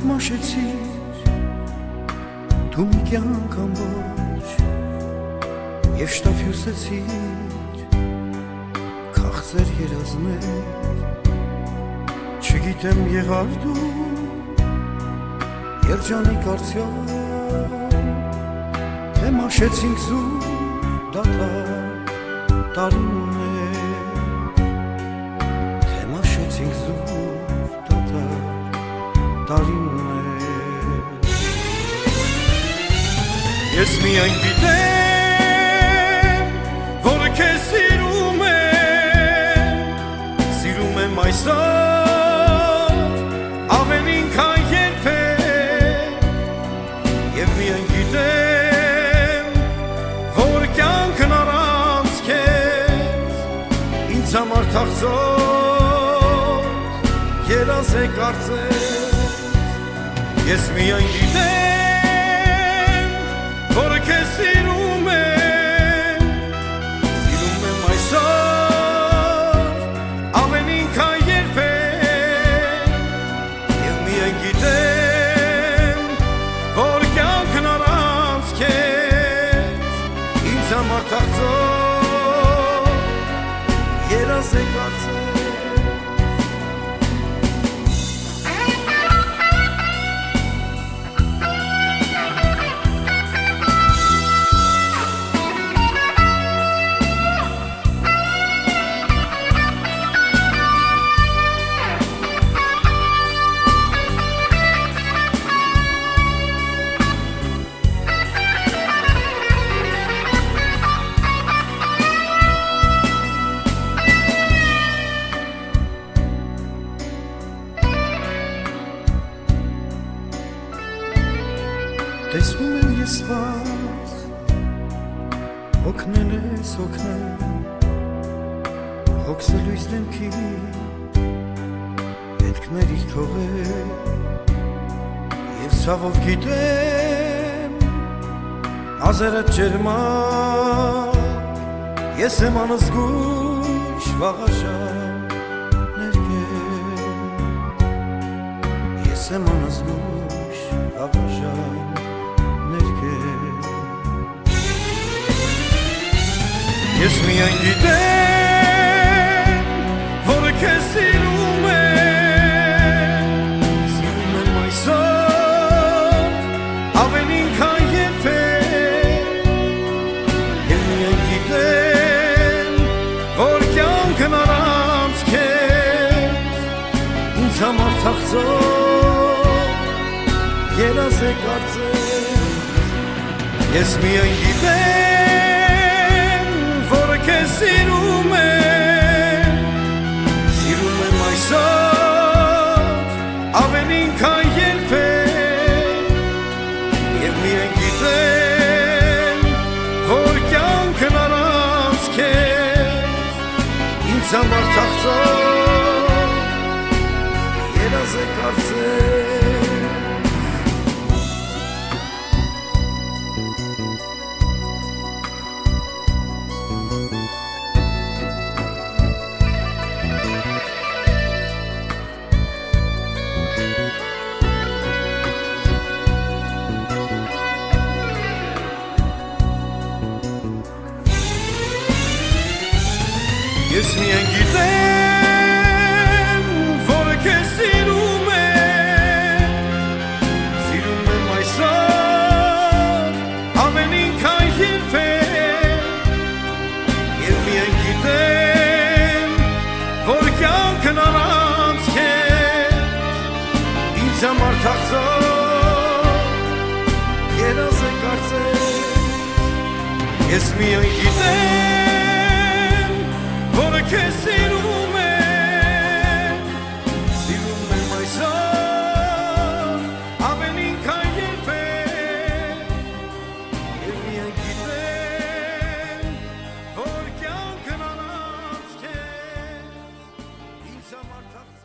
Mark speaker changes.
Speaker 1: մաշեցիր դու մի կյանք ամբողջ և շտապյուսեցիր քաղցր երազներ չգիտեմ եղար դու երջանիկ արդյոք թե մաշեցինք զուր դատարկ տարիներ թե մաշեցինք զուր դատարկ տարիներ ես միայն գիտեմ որ քեզ սիրում եմ այսօր ավելին քան երբեք և միայն գիտեմ որ կյանքն առանց քեզ ինձ համար թախծոտ երազ է կարծես ես միայն գիտեմ որ քեզ սիրում եմ այսօր ավելին քան երբեք և միայն գիտեմ որ կյանքն առանց քեզ ինձ համար թախծոտ երազ է կարծես տեսնում եմ ես սպաս հոգնել ես հոգնել հոգսը լույս դեմքի հետքներիք թողել և ցավով գիտեմ ազերդ ջերմակ ես եմ անզգույշ վաղաշան ներկել ես եմ անզգույշ վաղաշան Ես միայն գիտեմ, որ քեզ սիրում եմ այսօր, ավելին քան երբեք Եվ միայն գիտեմ, որ կյանքն առանց քեզ ինձ համար թախծոտ երազ է կարծես Ես միայն գիտեմ Քեզ սիրում եմ այսօր ավելին քան երբեք և միայն գիտեմ որ կյանքն առանց քեզ ինձ համար թախծոտ երազ է կարծես Ես միայն գիտեմ, որ քեզ սիրում եմ այսօր, ավելին քան երբեք Եվ միայն գիտեմ, որ կյանքն առանց քեզ ինձ համար թախծոտ երազ է կարծես Ես միայն գիտեմ Քեզ սիրում եմ այսօր ավելին քան երբեք Եվ միայն գիտեմ որ կյանքն առանց քեզ ինձ համար թախծոտ